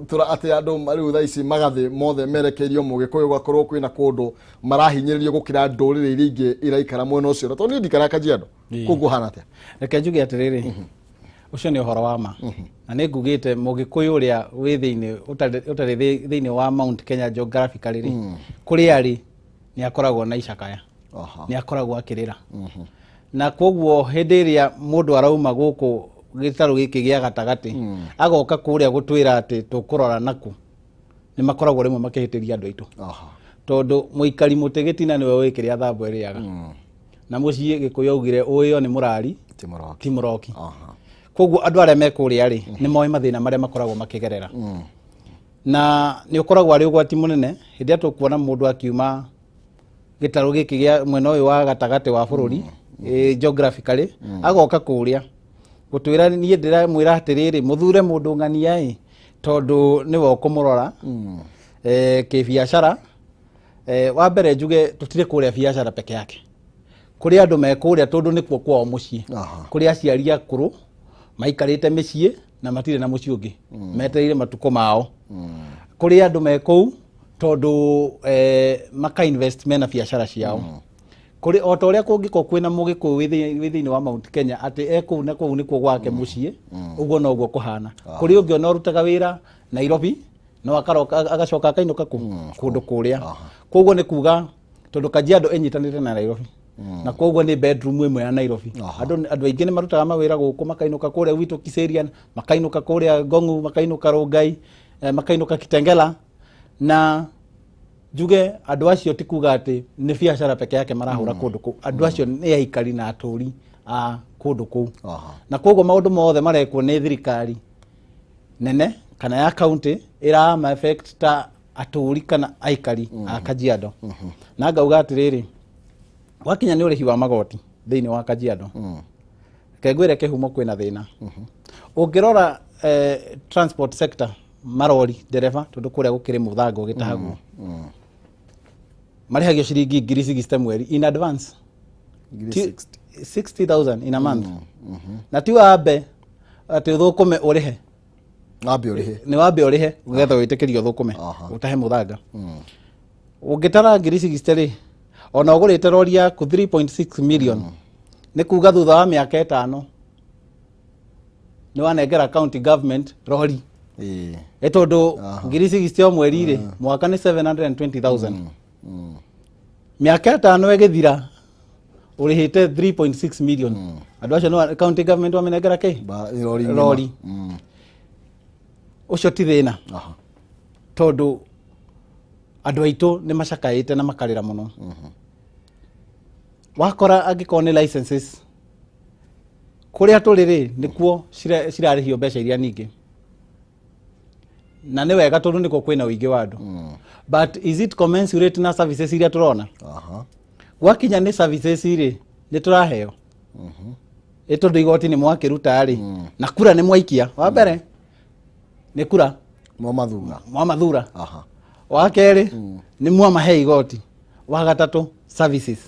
tura ati andu mari thaa ici magathi mothe merekerio mugikuyu gwakorwo kwina kundu marahinyiririo gukira ndurire iria ingi iraikara mwena ucio to ni ndikara Kajiado kugu hana atia reke njuge atiriri ucio ni uhoro wa ma na ni ngugite mugikuyu uria wi thiini utari thiini wa Mount Kenya geographically kuri ari ni akoragwo na icakaya ni akoragwo akirira na koguo hindi iria mundu arauma guku gitaru giki gia gatagati agoka kuria gutwira ati tukurora naku ni makoragwo rimwe makihitiria andu aitu tondu muikari mutegetina niwe wikiria thambo iriaga na mucii gikuyu ugire uyo ni murari ti muroki koguo andu aria mekuria ri ni moe mathina maria makoragwo makigerera na ni ukoragwo ari ugwati munene hindi atukuona mundu akiuma gitaru giki gia mwena uyu wa gatagati wa bururi geographically agoka kuria gutwira nie ndira mwira atiriri muthure mundu ng'ania tondu niwe ukumurora ki biashara wa mbere njuge tutire kuria biashara peke yake kuri andu mekuria tondu nikuo kwao mucii kuri aciari akuru maikarite micii na matire na mucii ungi metereire matuko mao kuri andu mekou tondu maka invest mena biashara ciao kuri oto uria kungiko kwina mugiko withiini wa Mount Kenya ati eku na kuu nikuo gwake mucii uguo no guo kuhana kuri ungi no rutaga wira Nairobi no akaroka agacoka akainuka kundu kuria koguo ni kuga tondu Kajiado enyitanite na Nairobi na koguo ni bedroom imwe ya Nairobi andu aingi ni marutaga mawira guku makainuka kuria witu Kiserian makainuka kuria Gongu makainuka Rongai makainuka Kitengela na juge andu acio tikuga ati ni biashara peke yake marahura kundu ku andu acio ni aikari na aturi a kundu ku na koguo maundu mothe marekwo ni thirikari nene kana ya county ira ma effect ta aturi kana aikari a Kajiado na ngauga atiriri wakinya ni urihi wa magoti thiini wa Kajiado kegwire kihumo kwina thina ungirora transport sector marori dereva tondu kuria gukiri muthango gitahagwo marihagio ciringi 60 mweri in advance 60,000 in a month na ti wambe ati thukume urihe ni wambe urihe ugetha witikirio thukume utahe muthanga ungitara 60 ri ona ugurite rori yaku 3.6 million ni kuga thutha wa miaka 5 ni wanengera county government rori tondu 60 o mweri ri mwaka ni 720,000 miaka 5 egithira urihite 3.6 million andu acio no county government wamenegera ki rori ucio ti thina tondu andu aitu ni macakaite na makarira muno wakora angikone licenses kuria turiri nikuo cirarihio mbeca iria ningi na ni wega tondu niko kwina uingi wa andu but is it commensurate na services iria turona gwakinya ni services iri ni turaheo tondu igoti ni mwakiruta ri na kura ni mwaikia wa mbere ni kura mwathura wa keri ni mwamahe igoti wa gatatu services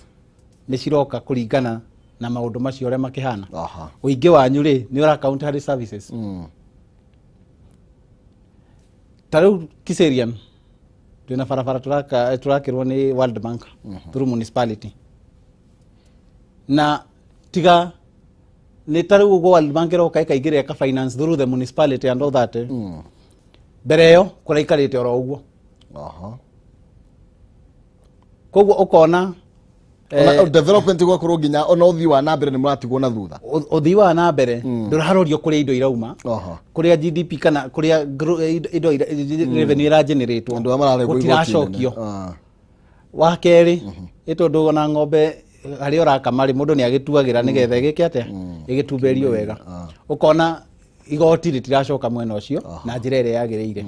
ni ciroka kuringana na maundu macio ria makihana uingi wanyu ri ni ura count hari services taru Kiserian twina farafara turakirwo ni World Bank through municipality na tiga ni taru ugo World Bank ro kai kaigire ka finance through the municipality and all that bereo kuraikarite oro ugo koguo ukona development gwa kuru nginya ona uthi wa nambere ni muratigwo na thutha uthi wa nambere nduraharorio kuri indo irauma kuri GDP kana kuri indo revenue ira generate andu amararego igotio wa keri itondu na ng'ombe hari orakamari mundu ni agituagira nigetha giki atia igitumberio wega ukona igoti ritiracoka mwena ucio na njira ire yagiriire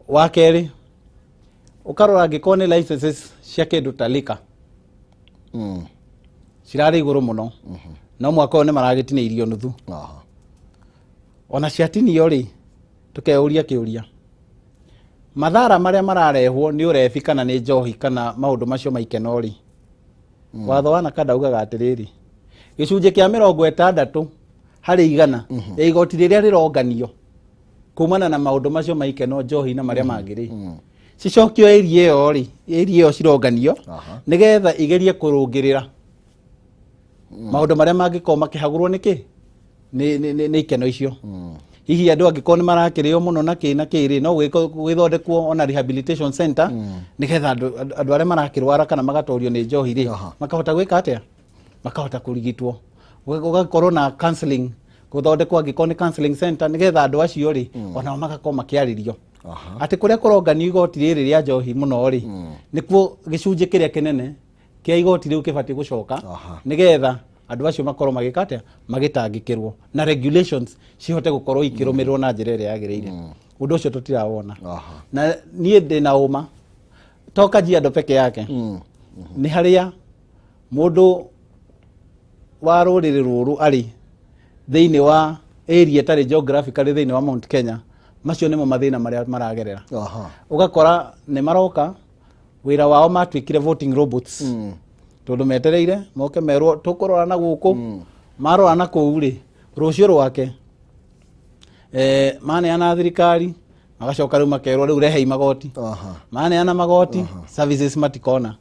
wa keri ukarora ngikone licenses cia kindu talika cirari iguru muno no mwaka one maragitiniirio nuthu ona ciatinio ri tukeuria kiuria mathara maria mararehwo ni urefi kana ni njohi kana maundu macio maikeno ri watho wana kadaugaga atiriri gicunje kia 60 hari igana ya igoti riria rironganio kumana na maundu macio maikeno njohi na maria mangĩ rĩ cicokio area ĩyo rĩ area ĩyo cironganio nigetha igerie kũrũngĩrĩra maundu maria mangĩkorwo makĩhagũrwo nĩkĩ nĩ ikeno icio hihi andũ angĩkorwo nĩ marakĩrĩo mũno na kĩ no gwĩthondekwo ona rehabilitation center nigetha andũ arĩa marakĩrwara kana magatorio nĩ njohi rĩ makahota gwĩka atĩa makahota kũrigitwo gũgakorwo na counseling gũthondekwo angĩkorwo nĩ counseling center nigetha andũ acio rĩ ona magakorwo makĩarĩrio atĩ kũrĩa kũronganio igoti rĩrĩ rĩa njohi mũno rĩ nĩkuo gĩcunjĩ kĩrĩa kĩnene kĩa igoti rĩu kĩbatiĩ gũcoka nigetha andũ acio makorwo magĩka atĩa magĩtangĩkĩrwo na regulations cihote gũkorwo ikĩrũmĩrĩrwo na njĩra ĩrĩa yagĩrĩire ũndũ ũcio tũtirawona na niĩ ndĩna ũma to Kajiado peke yake nĩ harĩa mũndũ wa rũrĩrĩ rũrũ arĩ thĩinĩ wa area tarĩ geographically thĩinĩ wa Mount Kenya macio nĩmo mathĩna marĩa maragerera ũgakora nĩ maroka wĩra wao matuĩkire voting robots tondũ metereire moke merwo tũkũrora na gũkũ marora na kũu rĩ rũciũ rwake maneana thirikari magacoka rĩu makerwo rĩu rehei magoti maneana magoti services matikona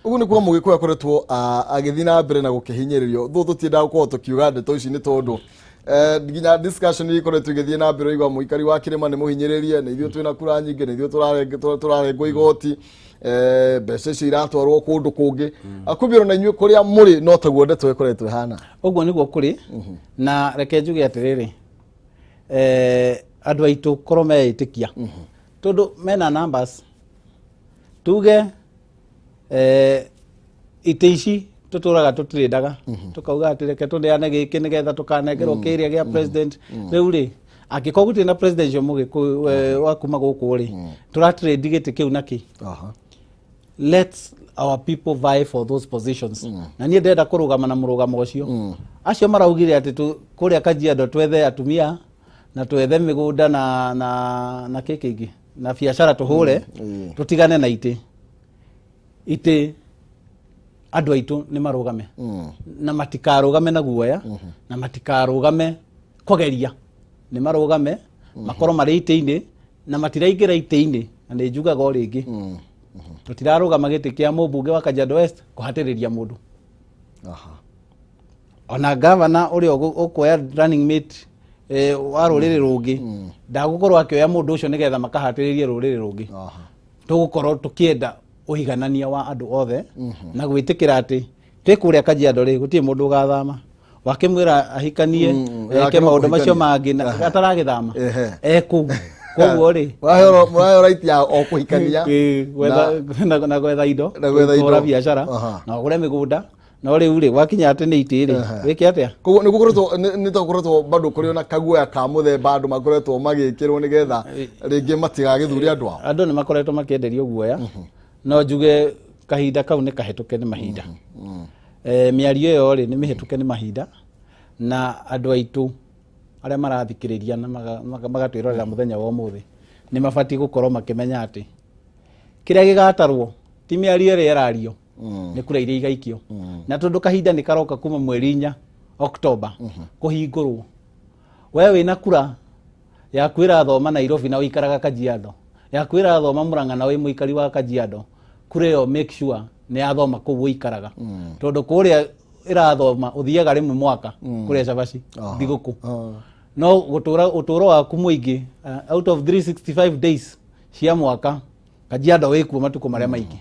ugu nĩ kuo mũgĩkũyũ akoretwo agĩthiĩ na mbere na gũkĩhinyĩrĩrio thũ tũtiendaga gũkorwo tũkiuga ndeto ici nĩ tondũ nginya discussion ikoretwo igĩthiĩ na mbere igwa mũikari wa kĩrĩma nĩ mũhinyĩrĩrie nĩ ithuĩ twĩna kura nyingĩ nĩ ithuĩ tũrarengwo igoti mbeca icio iratwarwo kũndũ kũngĩ akũbĩrwo na inyuĩ kũrĩa mũrĩ no taguo ndeto ĩkoretwo ĩhana ũguo nĩguo kũrĩ na reke njuge atĩrĩrĩ andũ aitũ korwo meĩtĩkia tondũ mena numbers tuge itĩ ici tuturaga tutirindaga tukauga ati reke tundeane giki nigetha tukanengerwo kĩrĩa gĩa president rĩu rĩ angĩkorwo gũtirĩ na president ũcio mũgĩkũyũ wa kuma gũkũ rĩ tũratrade gĩtĩ kĩu nakĩ let's our people vie for those positions na niĩ ndenda kũrũgama na mũrũgamo ũcio acio maraugire ati kũrĩa Kajiado twethe atumia na twethe mĩgũnda na kĩkĩngĩ na biacara tũhũre tutigane na itĩ andũ aitũ nĩ marũgame na matikarũgame na guoya na matikarũgame kũgeria nĩ marũgame makorwo marĩ itĩ-inĩ na matiraingĩra itĩ-inĩ na nĩ njugaga rĩngĩ tutirarũgama gĩtĩ kĩa mũmbunge wa Kajiado West kũhatĩrĩria mũndũ ona governor ũrĩa ũkuoya running mate wa rũrĩrĩ rũngĩ ndagũkorwo akĩoya mũndũ ũcio nĩgetha makahatĩrĩrie rũrĩrĩ rũngĩ tũgũkorwo tũkĩenda ũhiganania wa andũ othe na gwĩtĩkĩra atĩ twĩ kũrĩa Kajiado rĩ gũtirĩ mũndũ ũgathama wakĩmwĩra ahikanie eke maũndũ macio mangĩ ataragĩthama kũu koguo rĩ mwayo right ya o kũhikania na gwetha indo na biacara na ũgũre mĩgũnda no rĩu rĩ gwakinya atĩ nĩ itĩ rĩ wĩke atĩa koguo nĩ tũkoretwo bado kũrĩ na kaguoya ka mũthemba andũ makoretwo magĩkĩrwo nĩgetha rĩngĩ matigagĩthure andũ ao andũ nĩ makoretwo makĩenderio guoya no njuge kahinda kau nĩ kahĩtũke nĩ mahinda mĩario ĩyo rĩ nĩ mĩhĩtũke nĩ mahinda na andũ aitũ arĩa marathikĩrĩria na magatwĩrorera mũthenya wa ũmũthĩ nĩ mabatiĩ gũkorwo makĩmenya atĩ kĩrĩa gĩgatarwo ti mĩario ĩrĩa ĩrario nĩ kura iria igaikio na tondũ kahinda nĩ karoka kuma mweri 4 Oktoba kũhingũrwo we wĩna kura ya kwĩra thoma Nairobi na ũikaraga Kajiado ya kwĩra thoma Murang'a na wĩ mũikari wa Kajiado kura ĩyo make sure nĩ yathoma kũu ũikaraga tondũ kũrĩa ĩrathoma ũthiaga rĩmwe mwaka kũrĩa Cabaci thigũkũ no ũtũũro waku mũingĩ out of 365 days cia mwaka Kajiado wĩkuo matukũ marĩa maingĩ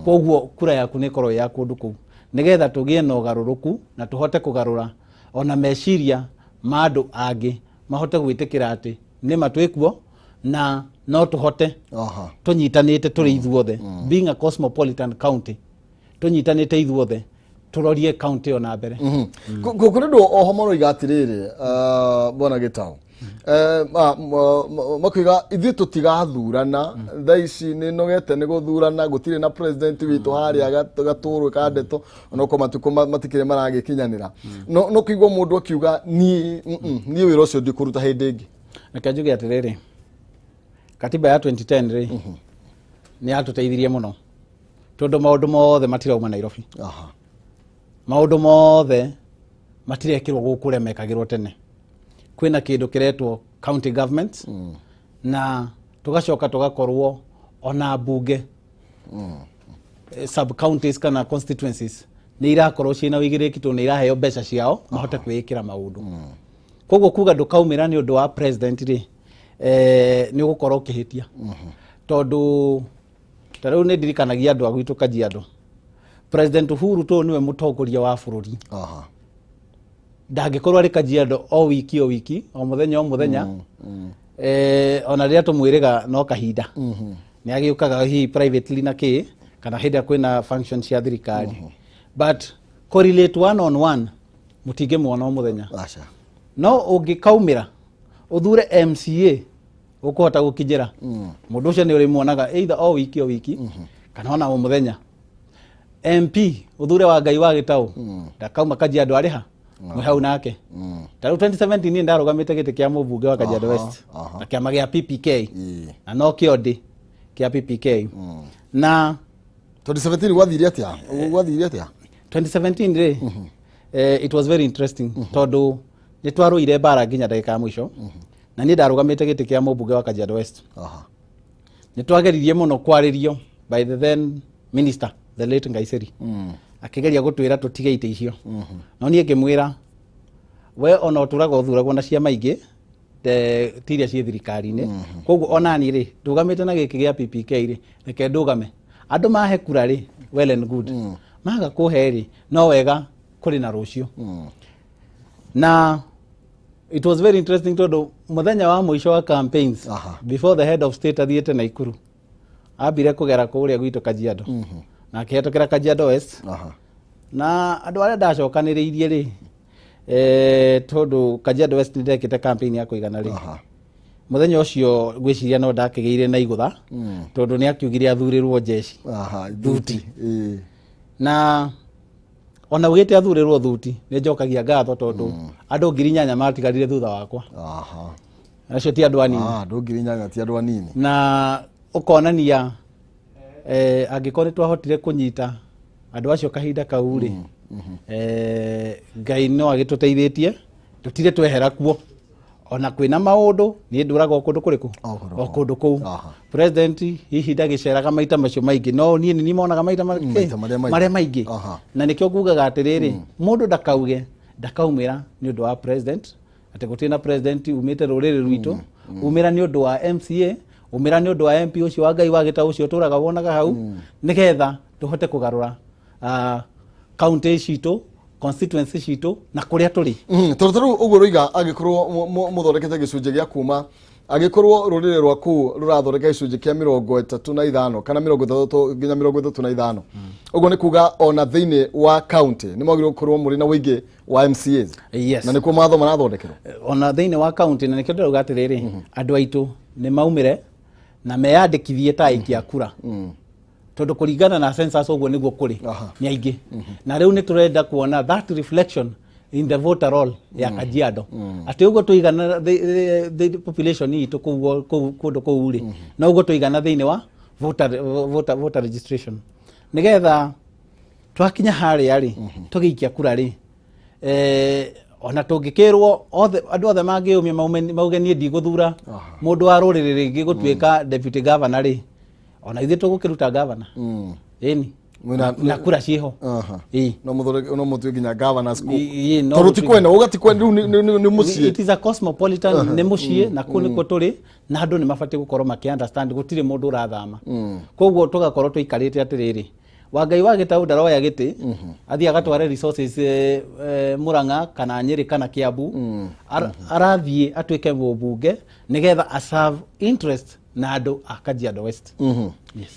koguo kura yaku nĩ korwo ya kũndũ kũu nĩgetha tũgĩe na ũgarũrũku na tũhote kũgarũra ona meciria ma andũ angĩ mahote gwĩtĩkĩra atĩ nĩ matwĩkuo na no tũhote tũnyitanĩte tũrĩ ithuothe being a cosmopolitan county tũnyitanĩte ithuothe turorie county ĩyo na mbere kũrĩ ndũ oho maroiga atĩrĩrĩ bwana Gĩtaũ makiuga ithuĩ tũtigathurana thaa ici nĩ nogete nĩ gũthurana gũtirĩ na president witũ harĩa gatũrũ ka ndeto onokorwo matukũ matikĩrĩ maragĩkinyanĩra no kũigua mũndũ akiuga niĩ wĩra ũcio ndikũruta hĩndĩ ĩngĩ reke njuge atĩrĩrĩ katiba ya 2010 rĩ nĩ yatũteithirie mũno tondũ maũndũ mothe matirauma Nairobi maũndũ mothe matirekĩrwo gũkũ ũrĩa mekagĩrwo tene kwĩna kĩndũ kĩretwo county government na tugacoka tugakorwo ona bunge sub counties kana constituencies ni irakorwo ciina wigiriki to ni iraheo mbeca ciao mahote kwikira maundu koguo kuga ndukaumira ni undu wa president ri ni gukorwo kihitia tondu tarau ni ndirikanagia andu agwitu Kajiado President Uhuru to niwe mutongoria wa bururi ndangikorwo ari Kajiado o wiki o muthenya ona ria tumwiriga no kahinda ni agiukaga hi privately na ki kana hida kwina functions cia thirikari but correlate one on one mutige mwana o muthenya no ungikaumira uthure MCA ukuhota gukijira mundu ucio ni uri muonaga either o wiki kana ona o muthenya MP uthure wa Ngai wa Gitau ndakauma Kajiado ariha hau nake taru 2017 ni ndarugamite giti kia mubunge wa Kajiado West na kiama gia PPK na no kiodi kia PPK na 2017 wathiria atia 2017 ri it was very interesting tondu ni twaruire bara nginya ndagika mwisho na ni ndarugamite giti kia mubunge wa Kajiado West ni twageririe muno kwaririo by the then minister the late Ngaiceri akigeria gutwira tutige ite icio no nie ngimwira we ona uturaga uthuragwo na ciama ingi tiria cie thirikari-ini koguo onani ri ndugamite na giki gia PPK ri reke ndugame andu mahe kura ri well and good maga kuhe ri no wega kuri na rucio na it was very interesting tondu muthenya wa mwisho wa campaigns before the head of state athiete na Ikuru abire kugera kuria gwitu Kajiado na akihetokera Kajiado West na andu aria ndacokaniriirie ri tondu Kajiado West ndekite campaign ya kuigana ri muthenya ucio gwiciria no ndakigeire na igutha tondu ni akiugire athurirwo jeshi thuti na ona ugite athurirwo thuti ni njokagia ngatho tondu andu 8,000 matigarire thutha wakwa acio ti andu anini andu 8,000 ti andu anini na ukonania angikorwo twahotire kunyita andu acio kahinda kau ri Ngai no agituteithĩtie tutire twehera kuo ona kwina maundu ni nduraga okundu kuriku okundu kuu president hihi ndagiceraga maita macio maingi no nie ni monaga maita maria maingi na nikio ngugaga atiriri mundu ndakaumira ni undu wa president ati gutina president umite ruriri rwitu umira ni undu wa MCA umira ni undu wa MP ucio wa Ngai wa Gitau ucio turaga wonaga hau nigetha tuhote kugarura county citu constituency citu na kuria turi toru uguo ruiga agikorwo muthondekete gicunje gia kuma agikorwo rurire rwaku rurathondeka gicunje kia 35 kana 30 nginya 35 uguo ni kuga ona thiini wa county ni mwagirwo gukorwo muri na wingi wa MCAs na nikuo matho marathondekerwo ona thiini wa county na nikio ndirauga atiriri andu aitu ni maumire na meyandikithie ta aikia kura tondu kuringana na census uguo niguo kuri ni aingi na riu ni turenda kuona that reflection in the voter roll ya Kajiado ati uguo tuigana the population itu kundu kuu ri na uguo tuigana thiini wa voter registration nigetha twakinya haria ri tugiikia kura ri ona tungikirwo andu othe mangiumia mauge nie ndiguthura mundu wa ruriri ringi gutwika deputy governor ri ona ithe tugukiruta governor ini na kura ciho no mutwe nginya governors ku toruti kwena ugati kwena ni mucie it is a cosmopolitan ni mucie na kuni ko turi na andu ni mafati gukorwo maki understand gutire mundu urathama koguo tugakorwo tuikarite atiriri wa Ngai wa Gitau ndaroya giti athi agatware resources Murang'a kana Nyeri kana Kiambu arathie atwike mubunge nigetha aserve interest na andu a Kajiado West yes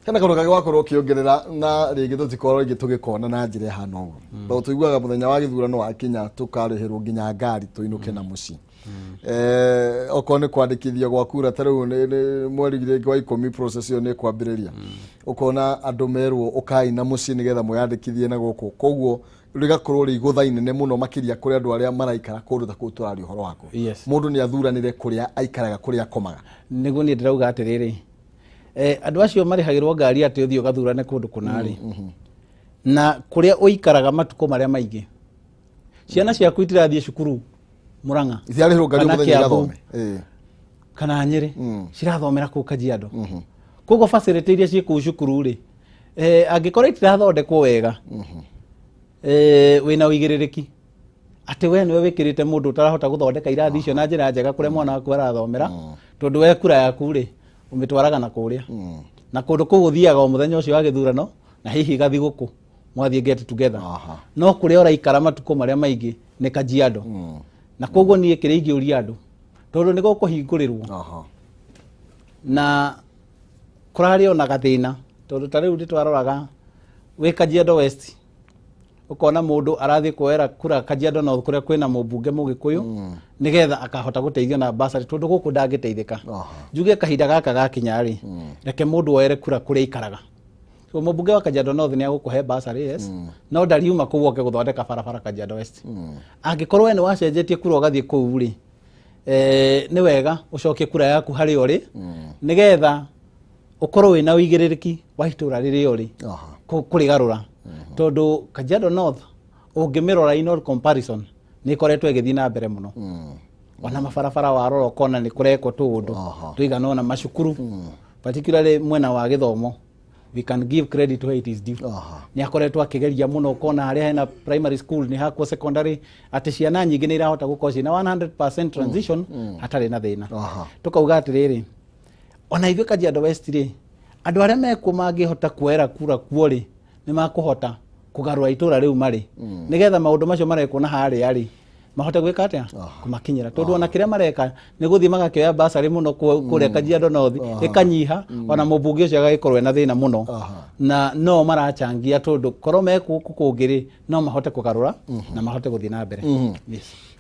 kana karuga gwakorwo kiongerera na ringi tutikorwo ringi tugikona na njire hana uguo to tuiguaga muthenya wa githurano wa Kenya tukarihirwo nginya ngari tuinuke na muci okone kwandikithia gwa kura taru mweri ringi wa 10 process yo ni kwambiriria ukona andu merwo ukai na muci nigetha mwandikithie na guku koguo rigakorwo ri iguthaine ne muno makiria kuri andu aria maraikara kundu ta kuturari uhoro wako mundu ni athuranire kuria aikaraga kuria komaga niguo ni ndirauga atiriri andu acio marihagirwo ngari ati uthio gathurane kundu kunari na kuria uikaraga matuko maria maingi ciana ciaku itirathie cukuru Murang'a ithiarihirwo ngari muthenya gathome kana Nyeri cirathomera kuu Kajiado koguo facility iria ciĩ kuu cukuru ri angĩkorwo itirathondekwo wega wĩna ũigĩrĩrĩki atĩ we nĩwe wĩkĩrĩte mũndũ ũtarahota gũthondeka irathi icio na njĩra njega kũrĩa mwana waku arathomera tondũ we kura yaku rĩ ũmĩtwaraga na kũrĩa na kũndũ kũu ũthiaga o mũthenya ũcio wa gĩthurano na hihi gathigũkũ mwathiĩ get together no kũrĩa ũraikara matukũ marĩa maingĩ nĩ Kajiado na koguo niĩ kĩrĩa ingĩũria andũ tondũ nĩ gũkũhingũrĩrwo na kũrarĩ ona gathĩna tondũ ta rĩu ndĩtwaroraga wĩ Kajiado West ukona mũndũ arathiĩ kuoera kura Kajiado North kũrĩa kwĩna mũmbunge Mũgĩkũyũ nĩgetha akahota gũteithio na basari tondũ gũkũ ndangĩteithĩka njuge kahinda gaka gakinya rĩ reke mũndũ oere kura kũrĩa ikaraga so mũmbunge wa Kajiado North nĩ agũkũhe basari yes no ndariuma kũu oke gũthondeka barabara Kajiado West angĩkorwo we nĩ wacenjetie kura ũgathiĩ kũu rĩ nĩ wega ũcokie kura yaku harĩ ũrĩ nĩgetha ũkorwo wĩna ũigĩrĩrĩki wa itũra rĩrĩa ũrĩ kũrĩgarũra tondũ Kajiado North ũngĩmĩrora in all comparison nĩ ĩkoretwo ĩgĩthiĩ na mbere mũno ona mabarabara warora ũkona nĩ kũrekwo tũũndũ tũigana ona macukuru particularly mwena wa gĩthomo we can give credit where it is due nĩ akoretwo akĩgeria mũno ũkona harĩa hena primary school nĩ hakwo secondary atĩ ciana nyingĩ nĩ irahota gũkorwo ciĩna 100% transition hatarĩ na thĩna tũkauga atĩrĩrĩ ona ithuĩ Kajiado West rĩ andũ arĩa mekuo mangĩhota kuoera kura kuo rĩ nĩ makũhota kũgarũra itũra rĩu marĩ nĩgetha maũndũ macio marekwo na harĩa rĩ mahote gwĩka atĩa kũmakinyĩra tondũ ona kĩrĩa mareka nĩ gũthiĩ magakĩoya basari mũno kũrĩa Kajiado North ĩkanyiha ona mũmbunge ũcio agagĩkorwo ena thĩna mũno na no marachangia tondũ korwo mekuo kũngĩ no mahote kũgarũra na mahote gũthiĩ na mbere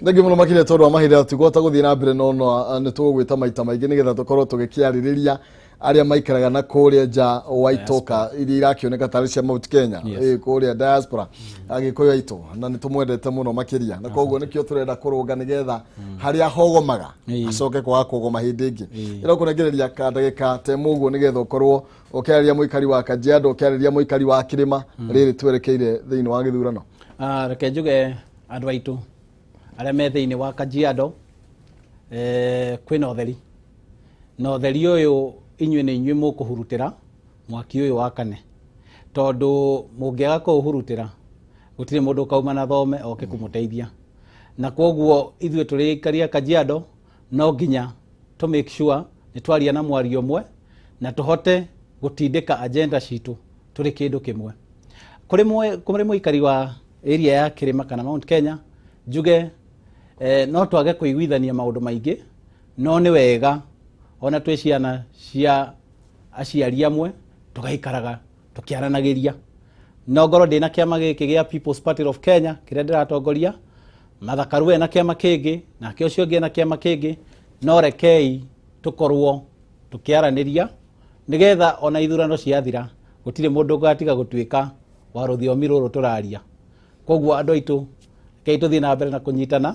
Ndagi mũno makĩria tondũ wa mahinda tũgũhota gũthiĩ na mbere no nĩ tũgwĩta maita maingĩ nĩgetha tũkorwo tũgĩkĩarĩrĩria arĩa maikaraga na kũrĩa nja wa itoka iria irakĩoneka tarĩ cia Mount Kenya kũrĩa diaspora agĩkũyũ aitũ na nĩ tũmwendete mũno makĩria na koguo nĩkĩo tũrenda kũrũnga nĩgetha harĩa hogomaga acoke kwaga kũgoma hĩndĩ ĩngĩ ĩrakũnengereria kandagĩka te mũguo nĩgetha ũkorwo ũkĩarĩria mũikari wa Kajiado ũkĩarĩria mũikari wa Kĩrĩma rĩrĩ twerekeire thĩinĩ wa gĩthurano reke njuge andũ aitũ arĩa me thĩinĩ wa Kajiado kwĩna ũtheri na ũtheri ũyũ inyuĩ nĩ inyuĩ mũkũhurutĩra mwaki ũyũ wa kane tondũ mũngĩaga kũũhurutĩra gũtirĩ mũndũ ũkauma na thome oke kũmũteithia na koguo ithuĩ tũrĩ aikari a Kajiado no nginya to make sure nĩ twaria na mwario ũmwe na tũhote gũtindĩka agenda citũ tũrĩ kĩndũ kĩmwe kũrĩ mũikari wa area ya Kĩrĩma kana Mount Kenya njuge no twage kũiguithania maũndũ maingĩ no nĩ wega ona twĩ ciana cia aciari amwe tũgaikaraga tũkĩaranagĩria no ngorwo ndĩna kĩama gĩkĩ gĩa People's Party of Kenya kĩrĩa ndĩratongoria Mathakaru ena kĩama kĩngĩ nake ũcio ũngĩ ena kĩama kĩngĩ no rekei tũkorwo tũkĩaranĩria nĩgetha ona ithurano ciathira gũtirĩ mũndũ ũgatiga gũtuĩka wa rũthiomi rũrũ tũraria koguo andũ aitũ rekei tũthiĩ na mbere na kũnyitana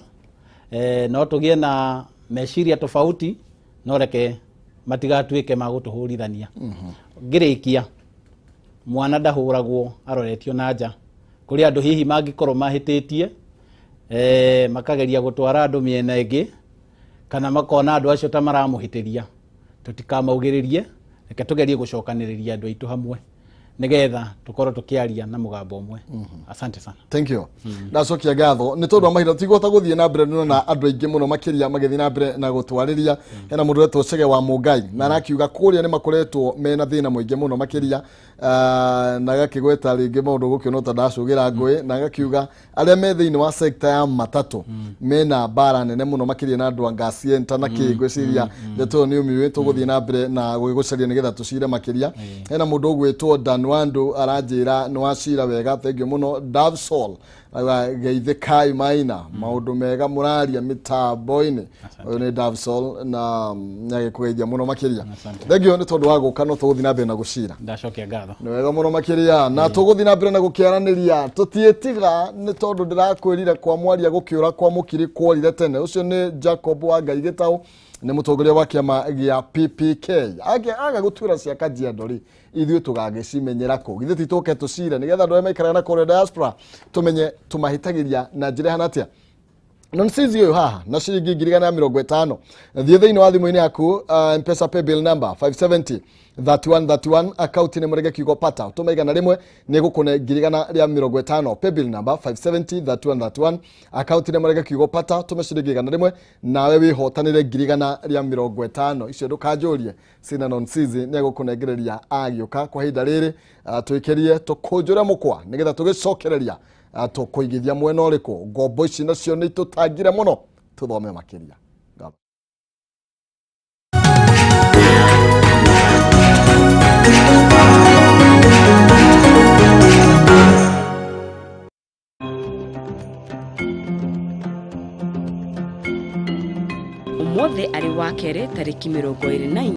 no tũgĩe na meciria tofauti no reke matigatuĩke magũtũhũrithania ngĩrĩkia mwana ndahũragwo aroretio na nja kũrĩ andũ hihi mangĩkorwo mahĩtĩtie makageria gũtwara andũ mĩena ĩngĩ kana makona andũ acio ta maramũhĩtĩria tũtikamaugĩrĩrie reke tũgerie gũcokanĩrĩria andũ aitũ hamwe nĩgetha tũkorwo tũkĩaria na mũgambo ũmwe asante sana thank you ndacokia ngatho nĩ tondũ mahinda tigũhota gũthiĩ na mbere na andũ aingĩ mũno makĩria magĩthiĩ na mbere na gũtwarĩria hena mũndũ wetwo Chege wa Mũngai na arakiuga kũrĩa nĩ makoretwo mena thĩna mũingĩ mũno makĩria na agakĩgweta rĩngĩ maũndũ gũkĩona ta ndacũgĩra ngũĩ na agakiuga arĩa me thĩinĩ wa sector ya matatũ mena bara nene mũno makĩria na andũ a Ngasienta na Kĩngwĩciria ndeto nĩ ũmĩũĩ tũgũthiĩ na mbere na gũgĩgũcaria nĩgetha tũcire makĩria hena mũndũ ũgwĩtwo Danwandu aranjĩra nĩ wacira wega thengio mũno Davsol geithĩkai maina maũndũ mega mũraria mĩtambo-inĩ ũyũ nĩ Davsol na nyagĩkũgeithia mũno makĩria thengio nĩ tondũ wa gũka no tũgũthiĩ na mbere na gũcira ndacokia ngatho nĩ wega mũno makĩria na tũgũthiĩ na mbere na gũkĩaranĩria tũtiĩtiga nĩ tondũ ndĩrakwĩrire kwa mwaria gũkĩũra kwa mũkiri kworire tene ũcio nĩ Jacob wa Ngai Gĩtaũ nĩ mũtongoria wa kĩama gĩa PPK aga gũtuĩra cia Kajiado rĩ ithuĩ tũgagĩcimenyera kũ githĩ titũke tũcire nĩgetha andũ arĩa maikaraga na kũrĩa diaspora tũmenye tũmahĩtagĩria na njĩra hana atĩa non-seizi uyu haha na ciringi 150 thie thiini wa thimu-ini yaku mpesa paybill number 570 3131 account ni murege kiugo pata utuma igana rimwe ni gukune 150 paybill number 570 3131 account ni murege kiugo pata tume ciringi igana rimwe nawe wihotanire 150 icio ndukanjurie sina non-seizi ni gukunegereria agiuka kwa hinda riri twikirie tukunjure mukwa nigetha tugicokereria tukuigithia mwena uriku ngombo ici nacio ni tutangire muno tuthome makiria. Umuthi ari wa kere tariki 24